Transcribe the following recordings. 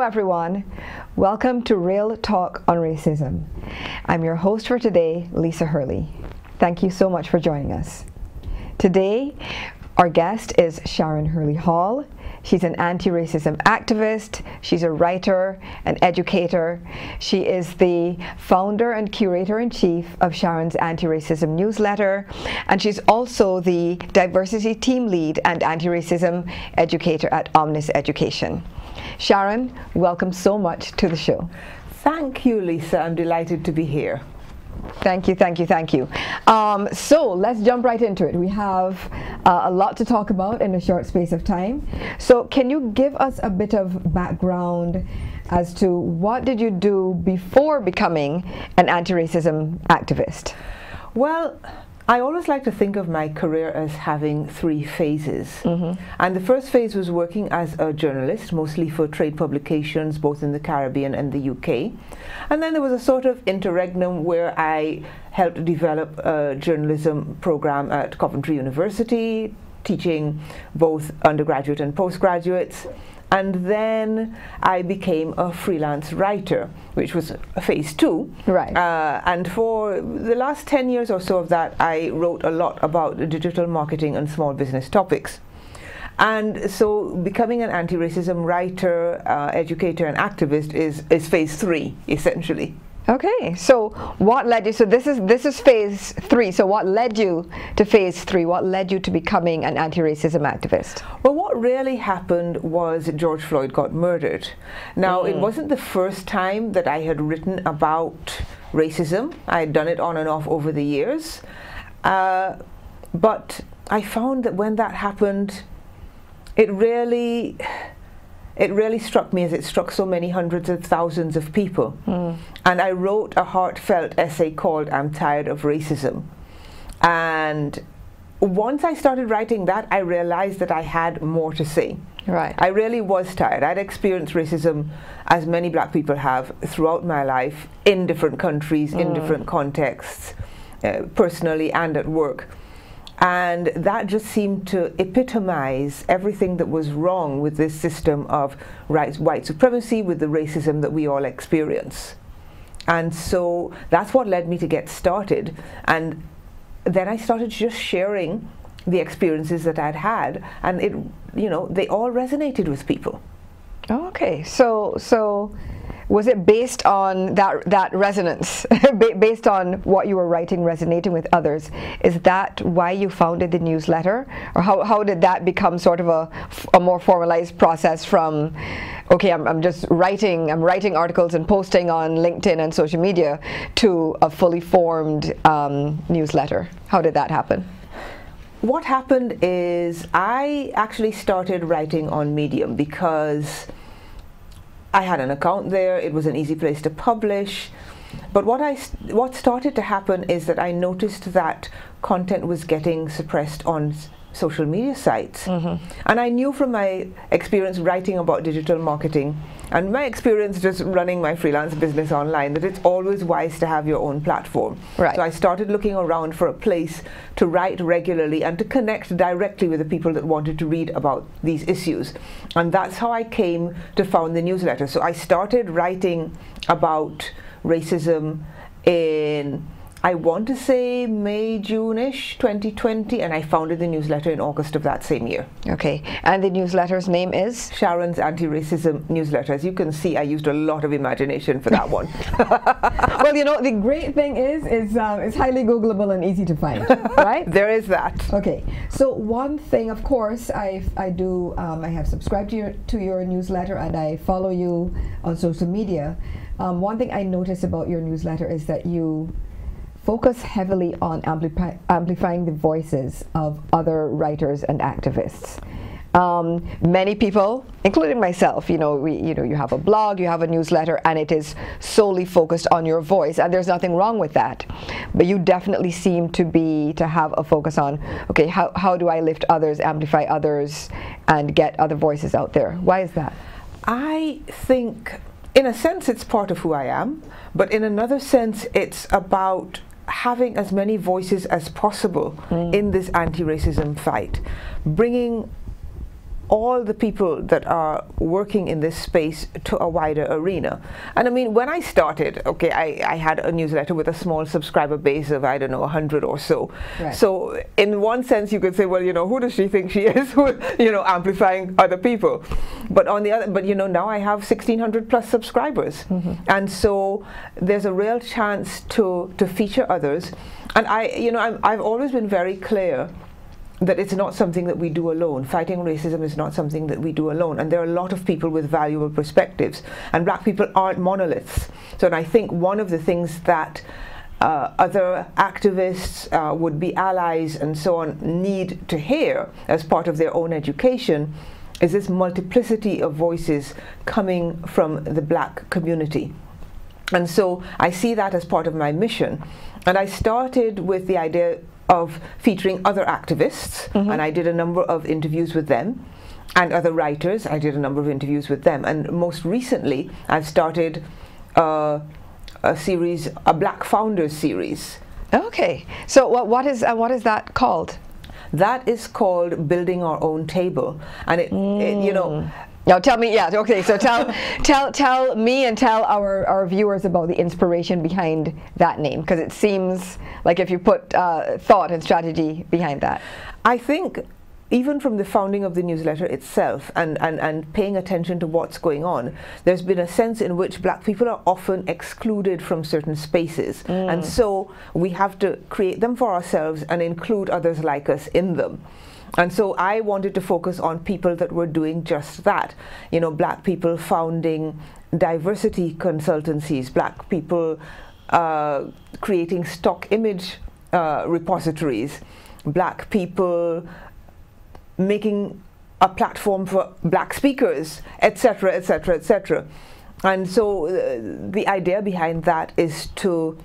everyone. Welcome to Real Talk on Racism. I'm your host for today, Sharon Hurley. Thank you so much for joining us. Today, our guest is Sharon Hurley Hall. She's an anti-racism activist, she's a writer, an educator. She is the founder and curator-in-chief of Sharon's Antiracism newsletter, and she's also the diversity team lead and anti-racism educator at Omnis Education. Sharon, welcome so much to the show. Thank you, Lisa. I'm delighted to be here. Thank you, thank you, thank you. So let's jump right into it. We have a lot to talk about in a short space of time. So can you give us a bit of background as to what did you do before becoming an anti-racism activist? Well, I always like to think of my career as having three phases. And the first phase was working as a journalist, mostly for trade publications, both in the Caribbean and the UK. And then there was a sort of interregnum where I helped develop a journalism program at Coventry University, teaching both undergraduate and postgraduates. And then I became a freelance writer, which was phase two. Right. And for the last 10 years or so of that, I wrote a lot about digital marketing and small business topics. And so becoming an anti-racism writer, educator, and activist is phase three, essentially. Okay, so what led you, so this is phase three, so what led you to phase three? What led you to becoming an anti-racism activist? Well, what really happened was George Floyd got murdered. Now, it wasn't the first time that I had written about racism. I had done it on and off over the years. But I found that when that happened, it really struck me as it struck so many hundreds of thousands of people. And I wrote a heartfelt essay called I'm Tired of Racism. And once I started writing that, I realized that I had more to say. Right. I really was tired. I'd experienced racism, as many black people have, throughout my life, in different countries, in different contexts, personally and at work. And that just seemed to epitomize everything that was wrong with this system of white supremacy, with the racism that we all experience. And so that's what led me to get started. And then I started just sharing the experiences that I'd had, and it, you know, they all resonated with people. Okay, so was it based on that resonance, based on what you were writing resonating with others? Is that why you founded the newsletter? Or how did that become sort of a more formalized process from, okay, I'm just writing articles and posting on LinkedIn and social media, to a fully formed newsletter? How did that happen? What happened is I actually started writing on Medium because I had an account there. It was an easy place to publish. But what started to happen is that I noticed that content was getting suppressed on social media sites. And I knew from my experience writing about digital marketing and my experience just running my freelance business online that it's always wise to have your own platform. Right. So I started looking around for a place to write regularly and to connect directly with the people that wanted to read about these issues. And that's how I came to found the newsletter. So I started writing about racism in, I want to say May, June-ish, 2020, and I founded the newsletter in August of that same year. Okay, and the newsletter's name is? Sharon's Antiracism newsletter. As you can see, I used a lot of imagination for that one. Well, you know, the great thing is it's highly Googleable and easy to find, right? There is that. Okay, so one thing, of course, I have subscribed to your newsletter and I follow you on social media. One thing I notice about your newsletter is that you focus heavily on amplifying the voices of other writers and activists. Many people, including myself, you have a blog, you have a newsletter, and it is solely focused on your voice, and there's nothing wrong with that. But you definitely seem to have a focus on, okay, how do I lift others, amplify others, and get other voices out there? Why is that? I think, in a sense, it's part of who I am, but in another sense, it's about having as many voices as possible in this anti-racism fight, bringing all the people that are working in this space to a wider arena. And I mean, when I started, okay, I had a newsletter with a small subscriber base of, I don't know, 100 or so. Right. So in one sense you could say, well, you know, who does she think she is, you know, amplifying other people? But on the other, but you know, now I have 1,600 plus subscribers. And so there's a real chance to feature others. And I've always been very clear that it's not something that we do alone. Fighting racism is not something that we do alone. And there are a lot of people with valuable perspectives. And black people aren't monoliths. So and I think one of the things that other activists, would-be allies, and so on need to hear as part of their own education is this multiplicity of voices coming from the black community. And so I see that as part of my mission. And I started with the idea of featuring other activists, and I did a number of interviews with them, and other writers. I did a number of interviews with them, and most recently I've started a series, a Black Founders series. Okay, so what is that called? That is called Building Our Own Table, and it you know. Now tell me, yeah, okay, so tell me and tell our viewers about the inspiration behind that name, because it seems like if you put thought and strategy behind that. I think even from the founding of the newsletter itself and paying attention to what's going on, there's been a sense in which black people are often excluded from certain spaces. And so we have to create them for ourselves and include others like us in them. And so I wanted to focus on people that were doing just that. You know, black people founding diversity consultancies, black people creating stock image repositories, black people making a platform for black speakers, etc., etc., etc. And so the idea behind that is to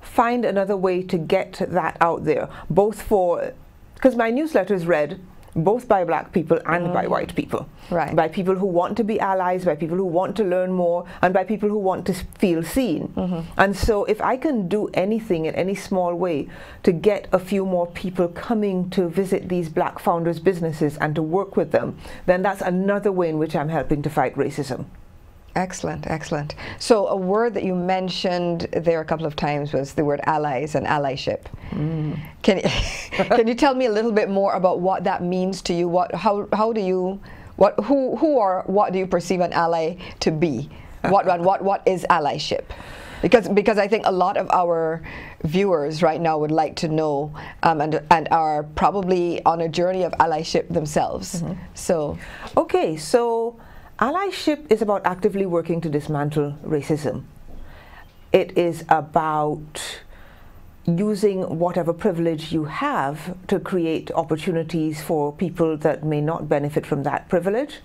find another way to get that out there, both for, because my newsletter is read both by black people and by white people. Right. By people who want to be allies, by people who want to learn more, and by people who want to feel seen. And so if I can do anything in any small way to get a few more people coming to visit these black founders' businesses and to work with them, then that's another way in which I'm helping to fight racism. Excellent, excellent. So a word that you mentioned there a couple of times was the word allies and allyship. Can you tell me a little bit more about what that means to you? How do you, what do you perceive an ally to be? What is allyship? Because I think a lot of our viewers right now would like to know and are probably on a journey of allyship themselves. So okay, so allyship is about actively working to dismantle racism. It is about using whatever privilege you have to create opportunities for people that may not benefit from that privilege.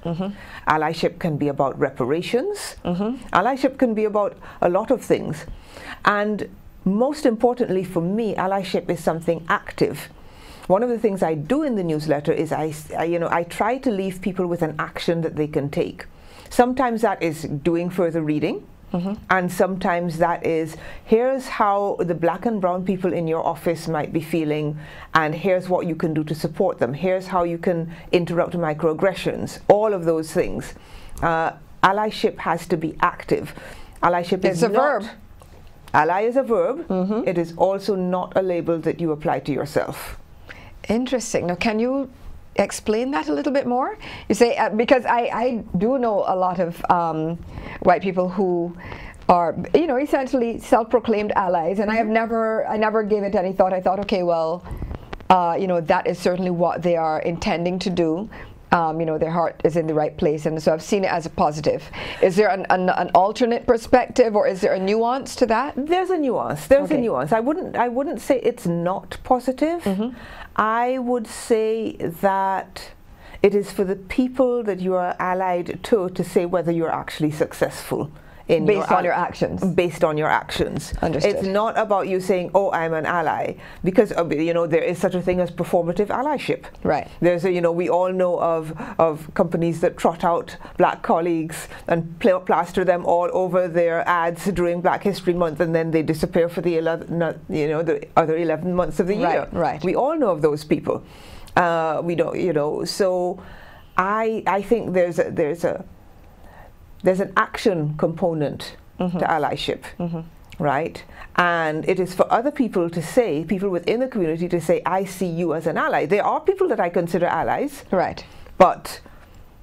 Allyship can be about reparations. Allyship can be about a lot of things. And most importantly for me, allyship is something active. One of the things I do in the newsletter is I try to leave people with an action that they can take. Sometimes that is doing further reading, and sometimes that is, here's how the black and brown people in your office might be feeling, and here's what you can do to support them. Here's how you can interrupt microaggressions, all of those things. Allyship has to be active. Allyship is a verb. Ally is a verb. It is also not a label that you apply to yourself. Interesting. Now, can you explain that a little bit more? You say, because I do know a lot of white people who are, you know, essentially self-proclaimed allies, and I never gave it any thought. I thought, okay, well, you know, that is certainly what they are intending to do. You know, their heart is in the right place, and so I've seen it as a positive. Is there an alternate perspective, or is there a nuance to that? There's a nuance. There's a nuance. I wouldn't say it's not positive. I would say that it is for the people that you are allied to say whether you're actually successful. Based on your actions. Based on your actions. Understood. It's not about you saying, oh, I'm an ally, because you know, there is such a thing as performative allyship. Right. There's you know, we all know of companies that trot out black colleagues and plaster them all over their ads during Black History Month, and then they disappear for the the other 11 months of the year. Right. We all know of those people. We don't, you know, so I think there's an action component to allyship, right? And it is for other people to say, people within the community to say, I see you as an ally. There are people that I consider allies, right? But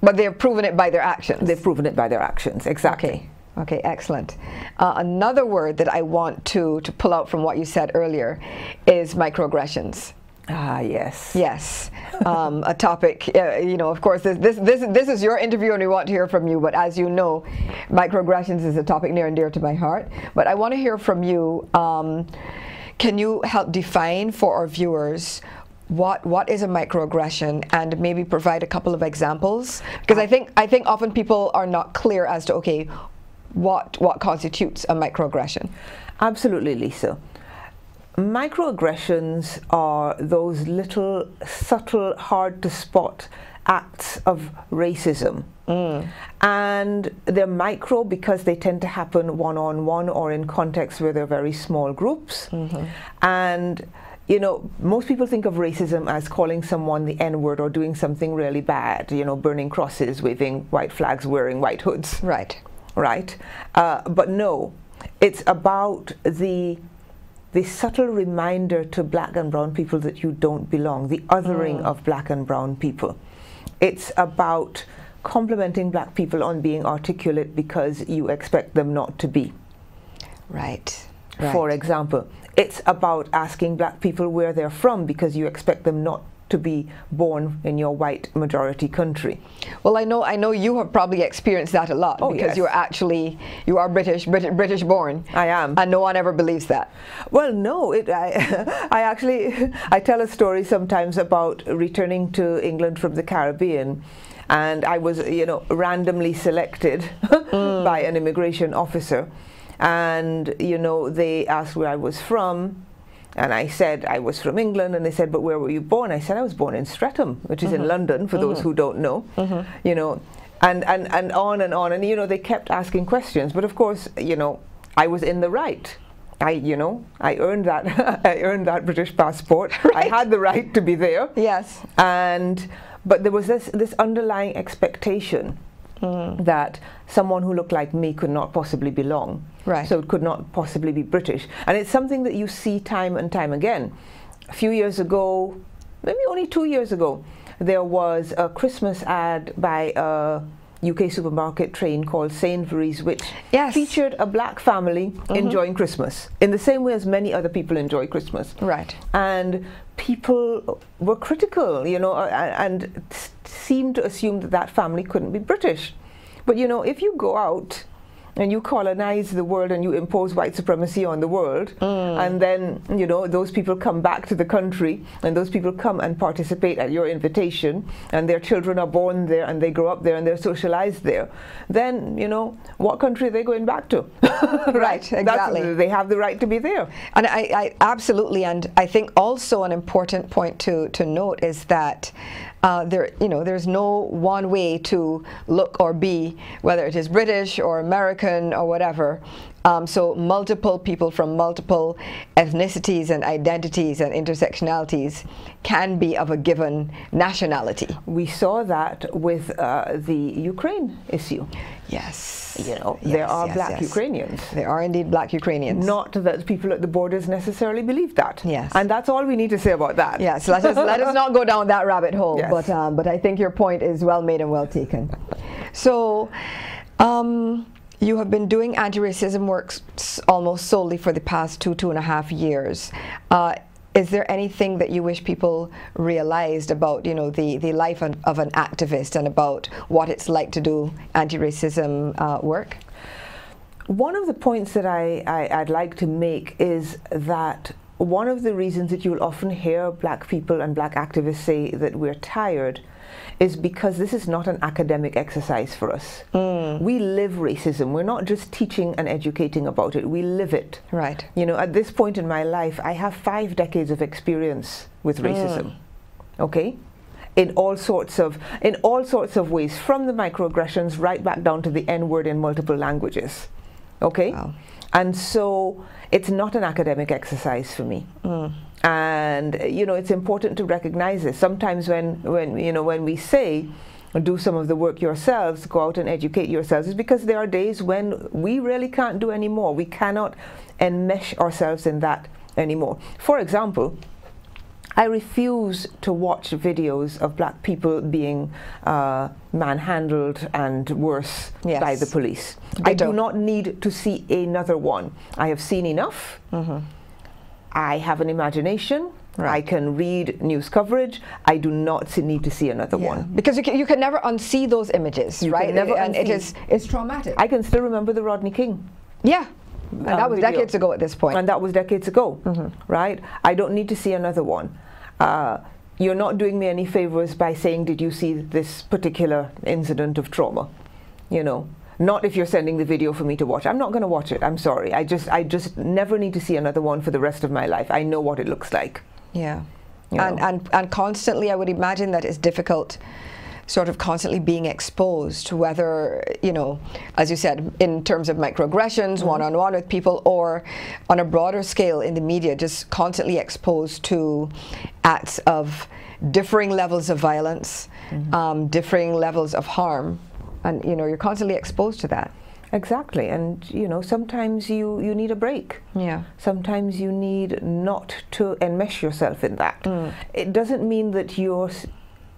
they've proven it by their actions. They've proven it by their actions, exactly. Okay, excellent. Another word that I want to pull out from what you said earlier is microaggressions. Ah, yes. Yes, a topic, you know, of course, this is your interview and we want to hear from you, but as you know, microaggressions is a topic near and dear to my heart. But I want to hear from you, can you help define for our viewers what is a microaggression, and maybe provide a couple of examples? Because I think often people are not clear as to, okay, what constitutes a microaggression. Absolutely, Lisa. Microaggressions are those little subtle, hard to spot acts of racism. And they're micro because they tend to happen one-on-one or in contexts where they're very small groups. And you know, most people think of racism as calling someone the N-word or doing something really bad, you know, burning crosses, waving white flags, wearing white hoods. Right. Right. But no, it's about the subtle reminder to black and brown people that you don't belong, the othering of black and brown people. It's about complimenting black people on being articulate because you expect them not to be. Right. For example, it's about asking black people where they're from because you expect them not to be born in your white majority country. Well, I know you have probably experienced that a lot, because yes, you are British born. I am. And no one ever believes that. Well, no, I tell a story sometimes about returning to England from the Caribbean, and I was, you know, randomly selected by an immigration officer, and you know, they asked where I was from. And I said I was from England, and they said, but where were you born? I said I was born in Streatham, which is in London, for those who don't know. You know, and on, and you know, they kept asking questions. But of course, you know, I was in the right. I earned that I earned that British passport. Right. I had the right to be there. Yes. But there was this underlying expectation that someone who looked like me could not possibly belong. Right. So it could not possibly be British. And it's something that you see time and time again. A few years ago, maybe only 2 years ago, there was a Christmas ad by a UK supermarket chain called Sainsbury's, which featured a black family enjoying Christmas in the same way as many other people enjoy Christmas. Right. And people were critical, you know, and seemed to assume that that family couldn't be British. But you know, if you go out and you colonize the world and you impose white supremacy on the world, and then, you know, those people come back to the country, and those people come and participate at your invitation, and their children are born there and they grow up there and they're socialized there, then, you know, what country are they going back to? Right, exactly. They have the right to be there. And I absolutely, and I think also an important point to note is that there's no one way to look or be, whether it is British or American or whatever. So multiple people from multiple ethnicities and identities and intersectionalities can be of a given nationality. We saw that with the Ukraine issue. Yes. You know, there are black Ukrainians. There are indeed black Ukrainians. Not that people at the borders necessarily believe that. Yes. And that's all we need to say about that. Yes, let us not go down that rabbit hole. Yes. But I think your point is well made and well taken. So, you have been doing anti-racism work almost solely for the past 2.5 years. Is there anything that you wish people realized about, you know, the life of an activist and about what it's like to do anti-racism work? One of the points that I'd like to make is that one of the reasons that you'll often hear black people and black activists say that we're tired is because this is not an academic exercise for us. We live racism. We're not just teaching and educating about it. We live it. Right. You know, at this point in my life, I have 5 decades of experience with racism. Okay? In all sorts of ways, from the microaggressions right back down to the N-word in multiple languages. Okay? Wow. And so it's not an academic exercise for me. And you know, it's important to recognize this. Sometimes when we say do some of the work yourselves, go out and educate yourselves, is because there are days when we really can't do any more. We cannot enmesh ourselves in that anymore. For example, I refuse to watch videos of black people being manhandled and worse by the police. I do not need to see another one. I have seen enough. I have an imagination. I can read news coverage. I do not need to see another one. Because you can never unsee those images, right? And it's traumatic. I can still remember the Rodney King. Yeah. And that was decades ago at this point. And that was decades ago, right? I don't need to see another one. You're not doing me any favors by saying, did you see this particular incident of trauma? You know, not if you're sending the video for me to watch. I'm not going to watch it. I'm sorry. I just never need to see another one for the rest of my life. I know what it looks like. Yeah. And constantly, I would imagine that it's difficult, sort of constantly being exposed to whether, you know, as you said, in terms of microaggressions, one-on-one with people, or on a broader scale in the media, just constantly exposed to acts of differing levels of violence, differing levels of harm, and, you know, you're constantly exposed to that. Exactly, and you know, sometimes you need a break. Yeah. Sometimes you need not to enmesh yourself in that. It doesn't mean that you're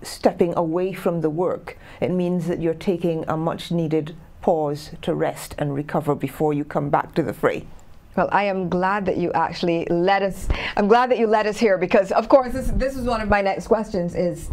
stepping away from the work. It means that you're taking a much needed pause to rest and recover before you come back to the fray. Well, I am glad that you actually let us, I'm glad that you let us here, because of course this is one of my next questions. Is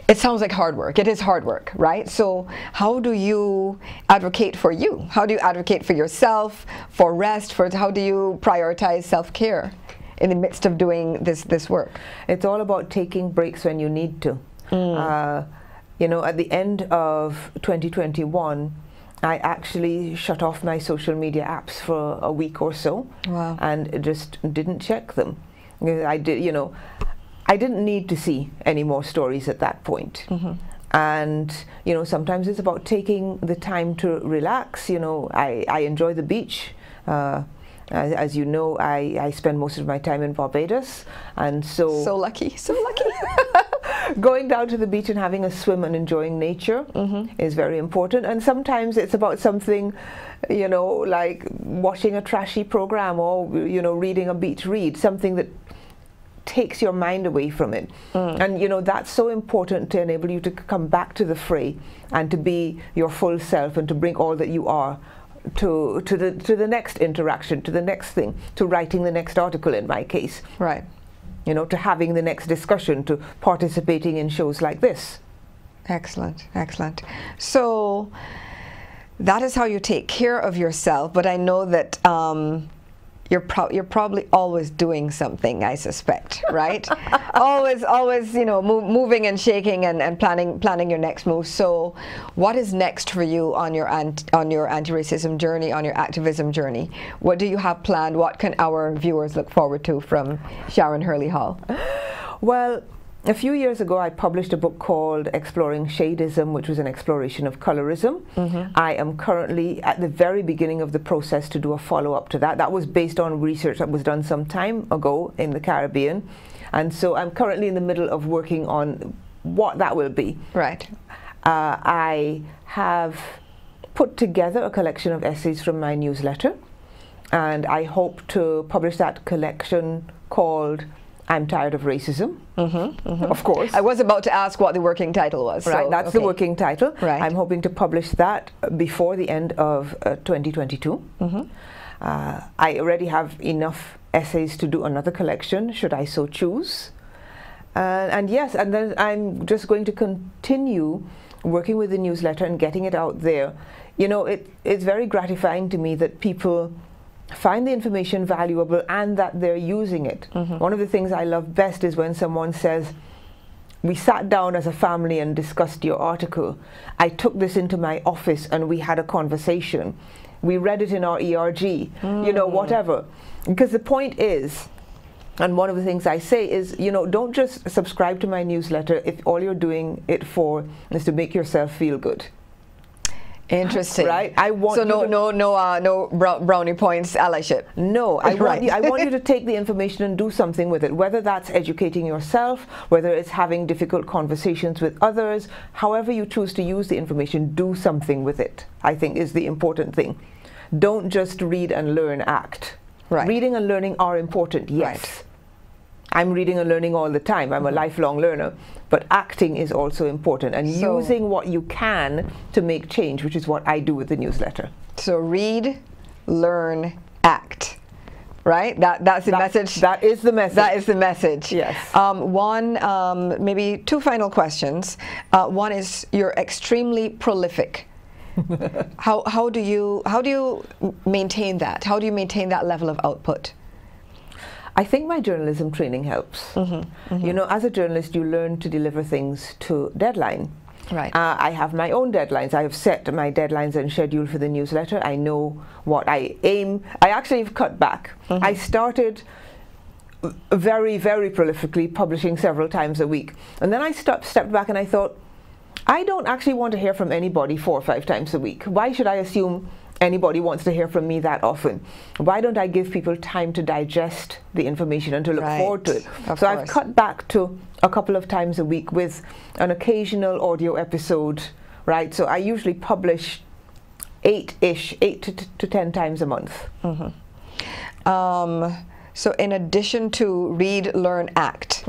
it sounds like hard work. It is hard work, right? So how do you advocate for you? How do you advocate for yourself, for rest, for how do you prioritize self-care in the midst of doing this work? It's all about taking breaks when you need to. You know, at the end of 2021, I actually shut off my social media apps for a week or so. Wow. And just didn't check them. I didn't need to see any more stories at that point. And you know, sometimes it's about taking the time to relax. You know, I enjoy the beach. As you know, I spend most of my time in Barbados, and so lucky, so lucky. Going down to the beach and having a swim and enjoying nature is very important. And sometimes it's about something, you know, like watching a trashy program, or you know, reading a beach read, something that takes your mind away from it. And you know, that's so important to enable you to come back to the fray and to be your full self and to bring all that you are to the next interaction, to the next thing, to writing the next article in my case. Right. You know, to having the next discussion, to participating in shows like this. Excellent, excellent. So that is how you take care of yourself, but I know that you're probably always doing something, I suspect, right? always, you know, moving and shaking and planning your next move. So what is next for you on your anti-racism journey, on your activism journey? What do you have planned? What can our viewers look forward to from Sharon Hurley Hall? Well, a few years ago, I published a book called Exploring Shadeism, which was an exploration of colorism. I am currently at the very beginning of the process to do a follow-up to that. That was based on research that was done some time ago in the Caribbean. And so I'm currently in the middle of working on what that will be. Right. I have put together a collection of essays from my newsletter, and I hope to publish that collection called I'm Tired of Racism, of course. I was about to ask what the working title was. Right, so, that's the working title. Right. I'm hoping to publish that before the end of 2022. I already have enough essays to do another collection, should I so choose. And yes, and then I'm just going to continue working with the newsletter and getting it out there. You know, it's very gratifying to me that people find the information valuable and that they're using it. One of the things I love best is when someone says, we sat down as a family and discussed your article. I took this into my office and we had a conversation. We read it in our ERG, you know, whatever. Because the point is, and one of the things I say is, you know, don't just subscribe to my newsletter if all you're doing it for is to make yourself feel good. Interesting. Right? I want so no brownie points allyship. No, I want you to take the information and do something with it, whether that's educating yourself, whether it's having difficult conversations with others, however you choose to use the information, do something with it, I think is the important thing. Don't just read and learn, act. Right. Reading and learning are important, yes. Right. I'm reading and learning all the time. I'm a lifelong learner. But acting is also important, and using what you can to make change, which is what I do with the newsletter. So read, learn, act. Right? That's the message. That is the message. That is the message. Yes. Maybe two final questions. One is, you're extremely prolific. How do you maintain that? How do you maintain that level of output? I think my journalism training helps. You know, as a journalist, you learn to deliver things to deadline. Right. I have my own deadlines. I have set my deadlines and schedule for the newsletter. I know what I aim. I actually have cut back. I started very, very prolifically publishing several times a week. And then I stepped back and I thought, I don't actually want to hear from anybody 4 or 5 times a week. Why should I assume anybody wants to hear from me that often? Why don't I give people time to digest the information and to look forward to it? So I've cut back to a couple of times a week with an occasional audio episode, right? So I usually publish 8 to 10 times a month. So in addition to read, learn, act,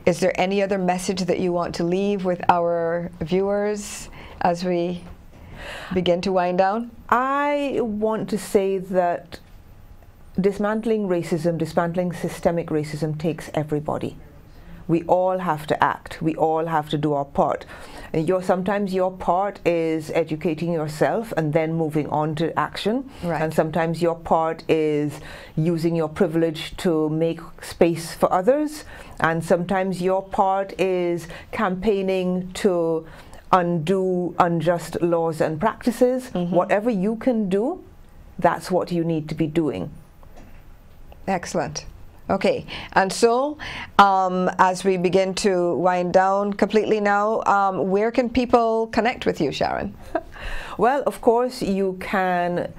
is there any other message that you want to leave with our viewers as we begin to wind down? I want to say that dismantling racism, dismantling systemic racism takes everybody. We all have to act. We all have to do our part. And sometimes your part is educating yourself and then moving on to action. Right. And sometimes your part is using your privilege to make space for others. And sometimes your part is campaigning to undo unjust laws and practices. Whatever you can do, that's what you need to be doing. Excellent. Okay, and so as we begin to wind down completely now, where can people connect with you, Sharon? Well, of course, you can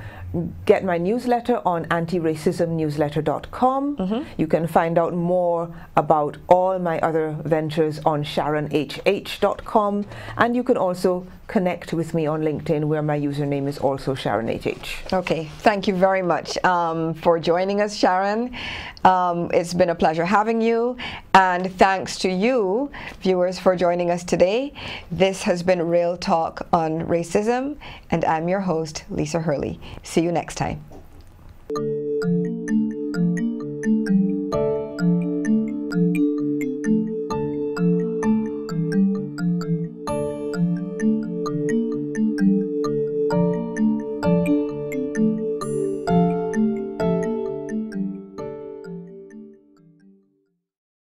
get my newsletter on antiracismnewsletter.com. You can find out more about all my other ventures on sharonhh.com, and you can also connect with me on LinkedIn, where my username is also SharonHH. Okay, thank you very much for joining us, Sharon. It's been a pleasure having you, and thanks to you, viewers, for joining us today. This has been Real Talk on Racism, and I'm your host, Lisa Hurley. See you next time.